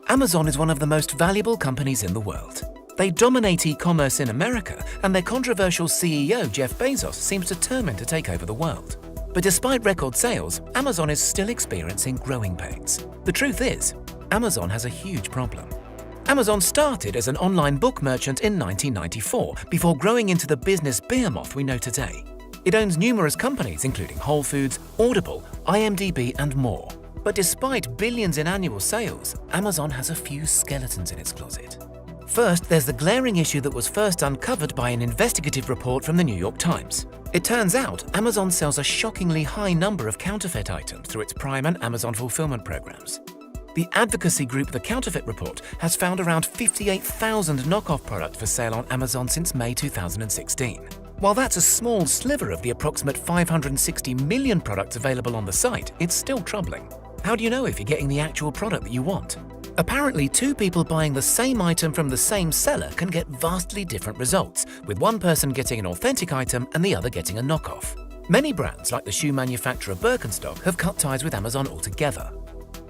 Amazon is one of the most valuable companies in the world. They dominate e-commerce in America, and their controversial CEO, Jeff Bezos, seems determined to take over the world. But despite record sales, Amazon is still experiencing growing pains. The truth is, Amazon has a huge problem. Amazon started as an online book merchant in 1994 before growing into the business behemoth we know today. It owns numerous companies including Whole Foods, Audible, IMDb, and more. But despite billions in annual sales, Amazon has a few skeletons in its closet. First, there's the glaring issue that was first uncovered by an investigative report from the New York Times. It turns out Amazon sells a shockingly high number of counterfeit items through its Prime and Amazon fulfillment programs. The advocacy group The Counterfeit Report has found around 58,000 knockoff products for sale on Amazon since May 2016. While that's a small sliver of the approximate 560 million products available on the site, it's still troubling. How do you know if you're getting the actual product that you want? Apparently, two people buying the same item from the same seller can get vastly different results, with one person getting an authentic item and the other getting a knockoff. Many brands, like the shoe manufacturer Birkenstock, have cut ties with Amazon altogether.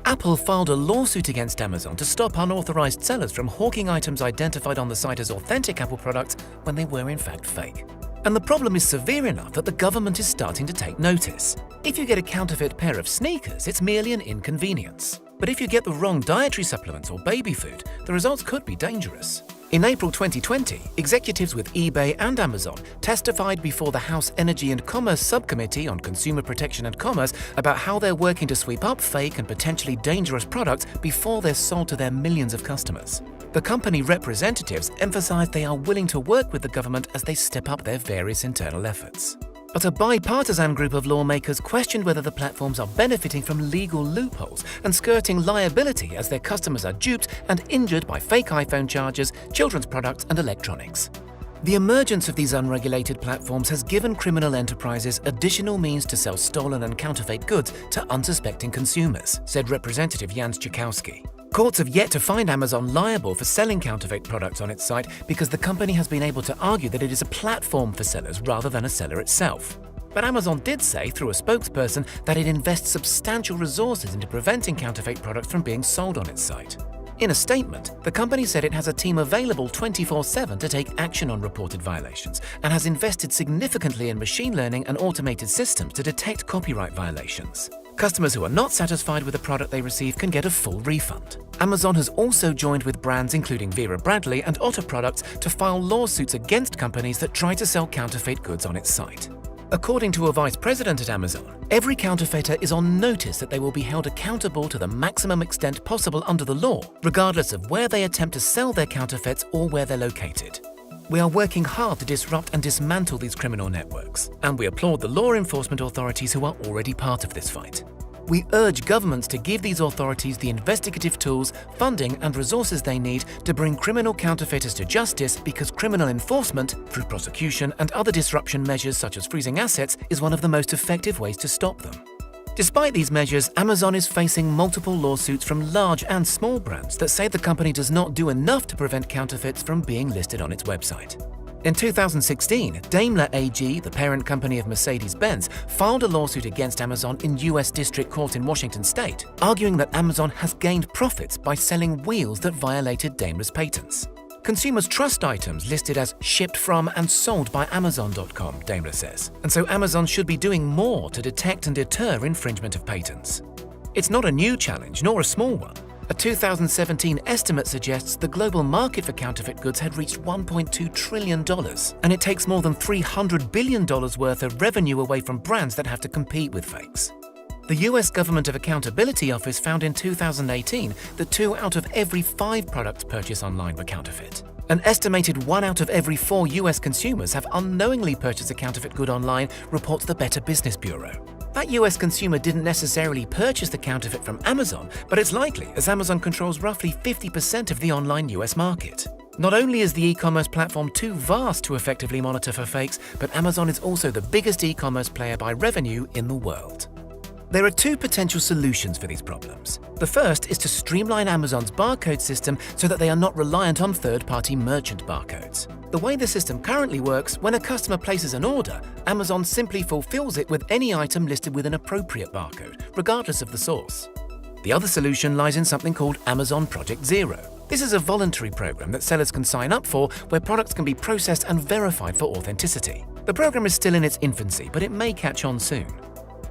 Apple filed a lawsuit against Amazon to stop unauthorized sellers from hawking items identified on the site as authentic Apple products when they were in fact fake. And the problem is severe enough that the government is starting to take notice. If you get a counterfeit pair of sneakers, it's merely an inconvenience. But if you get the wrong dietary supplements or baby food, the results could be dangerous. In April 2020, executives with eBay and Amazon testified before the House Energy and Commerce Subcommittee on Consumer Protection and Commerce about how they're working to sweep up fake and potentially dangerous products before they're sold to their millions of customers. The company representatives emphasized they are willing to work with the government as they step up their various internal efforts. But a bipartisan group of lawmakers questioned whether the platforms are benefiting from legal loopholes and skirting liability as their customers are duped and injured by fake iPhone chargers, children's products, and electronics. The emergence of these unregulated platforms has given criminal enterprises additional means to sell stolen and counterfeit goods to unsuspecting consumers, said Representative Jan Schakowsky. Courts have yet to find Amazon liable for selling counterfeit products on its site because the company has been able to argue that it is a platform for sellers rather than a seller itself. But Amazon did say through a spokesperson that it invests substantial resources into preventing counterfeit products from being sold on its site. In a statement, the company said it has a team available 24/7 to take action on reported violations and has invested significantly in machine learning and automated systems to detect copyright violations. Customers who are not satisfied with the product they receive can get a full refund. Amazon has also joined with brands including Vera Bradley and Otter Products to file lawsuits against companies that try to sell counterfeit goods on its site. According to a vice president at Amazon, every counterfeiter is on notice that they will be held accountable to the maximum extent possible under the law, regardless of where they attempt to sell their counterfeits or where they're located. We are working hard to disrupt and dismantle these criminal networks, and we applaud the law enforcement authorities who are already part of this fight. We urge governments to give these authorities the investigative tools, funding, and resources they need to bring criminal counterfeiters to justice because criminal enforcement, through prosecution and other disruption measures such as freezing assets, is one of the most effective ways to stop them. Despite these measures, Amazon is facing multiple lawsuits from large and small brands that say the company does not do enough to prevent counterfeits from being listed on its website. In 2016, Daimler AG, the parent company of Mercedes-Benz, filed a lawsuit against Amazon in U.S. District Court in Washington state, arguing that Amazon has gained profits by selling wheels that violated Daimler's patents. Consumers trust items listed as shipped from and sold by Amazon.com, Daimler says, and so Amazon should be doing more to detect and deter infringement of patents. It's not a new challenge, nor a small one. A 2017 estimate suggests the global market for counterfeit goods had reached $1.2 trillion, and it takes more than $300 billion worth of revenue away from brands that have to compete with fakes. The US Government of Accountability Office found in 2018 that 2 out of every 5 products purchased online were counterfeit. An estimated 1 out of every 4 US consumers have unknowingly purchased a counterfeit good online, reports the Better Business Bureau. That US consumer didn't necessarily purchase the counterfeit from Amazon, but it's likely as Amazon controls roughly 50% of the online US market. Not only is the e-commerce platform too vast to effectively monitor for fakes, but Amazon is also the biggest e-commerce player by revenue in the world. There are 2 potential solutions for these problems. The first is to streamline Amazon's barcode system so that they are not reliant on third-party merchant barcodes. The way the system currently works, when a customer places an order, Amazon simply fulfills it with any item listed with an appropriate barcode, regardless of the source. The other solution lies in something called Amazon Project Zero. This is a voluntary program that sellers can sign up for where products can be processed and verified for authenticity. The program is still in its infancy, but it may catch on soon.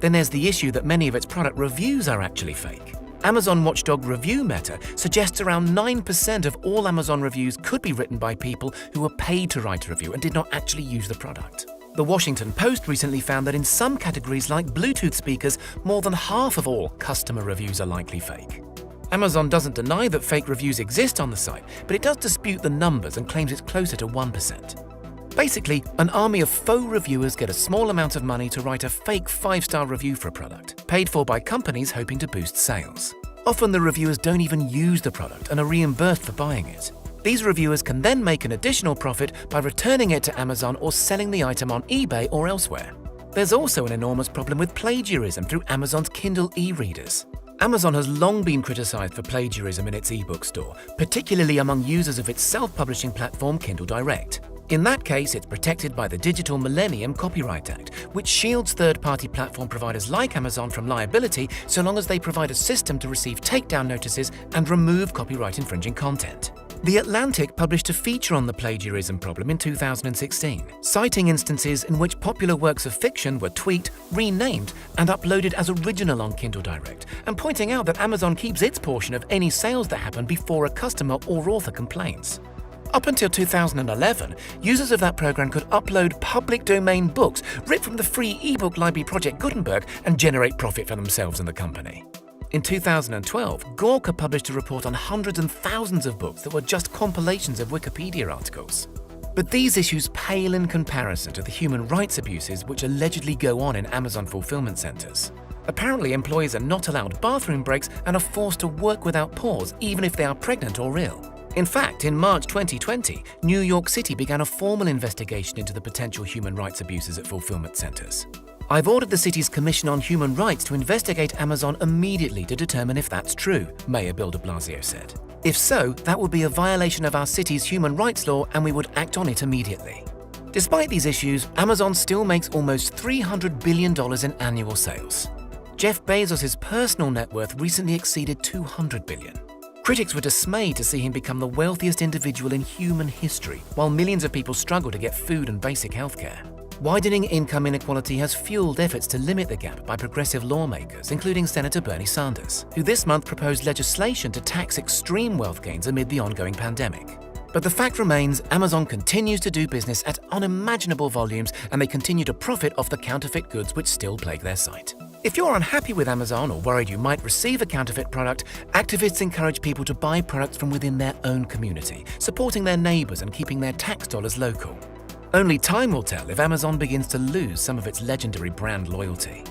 Then there's the issue that many of its product reviews are actually fake. Amazon watchdog Review Meta suggests around 9% of all Amazon reviews could be written by people who were paid to write a review and did not actually use the product. The Washington Post recently found that in some categories like Bluetooth speakers, more than half of all customer reviews are likely fake. Amazon doesn't deny that fake reviews exist on the site, but it does dispute the numbers and claims it's closer to 1%. Basically, an army of faux reviewers get a small amount of money to write a fake 5-star review for a product, paid for by companies hoping to boost sales. Often the reviewers don't even use the product and are reimbursed for buying it. These reviewers can then make an additional profit by returning it to Amazon or selling the item on eBay or elsewhere. There's also an enormous problem with plagiarism through Amazon's Kindle e-readers. Amazon has long been criticized for plagiarism in its ebook store, particularly among users of its self-publishing platform Kindle Direct. In that case, it's protected by the Digital Millennium Copyright Act, which shields third-party platform providers like Amazon from liability so long as they provide a system to receive takedown notices and remove copyright-infringing content. The Atlantic published a feature on the plagiarism problem in 2016, citing instances in which popular works of fiction were tweaked, renamed, and uploaded as original on Kindle Direct, and pointing out that Amazon keeps its portion of any sales that happen before a customer or author complains. Up until 2011, users of that program could upload public domain books ripped from the free ebook library Project Gutenberg and generate profit for themselves and the company. In 2012, Gawker published a report on hundreds and thousands of books that were just compilations of Wikipedia articles. But these issues pale in comparison to the human rights abuses which allegedly go on in Amazon fulfillment centers. Apparently, employees are not allowed bathroom breaks and are forced to work without pause even if they are pregnant or ill. In fact, in March 2020, New York City began a formal investigation into the potential human rights abuses at fulfillment centers. I've ordered the city's Commission on Human Rights to investigate Amazon immediately to determine if that's true, Mayor Bill de Blasio said. If so, that would be a violation of our city's human rights law and we would act on it immediately. Despite these issues, Amazon still makes almost $300 billion in annual sales. Jeff Bezos' personal net worth recently exceeded $200 billion. Critics were dismayed to see him become the wealthiest individual in human history, while millions of people struggle to get food and basic healthcare. Widening income inequality has fueled efforts to limit the gap by progressive lawmakers, including Senator Bernie Sanders, who this month proposed legislation to tax extreme wealth gains amid the ongoing pandemic. But the fact remains, Amazon continues to do business at unimaginable volumes, and they continue to profit off the counterfeit goods which still plague their site. If you're unhappy with Amazon or worried you might receive a counterfeit product, activists encourage people to buy products from within their own community, supporting their neighbors and keeping their tax dollars local. Only time will tell if Amazon begins to lose some of its legendary brand loyalty.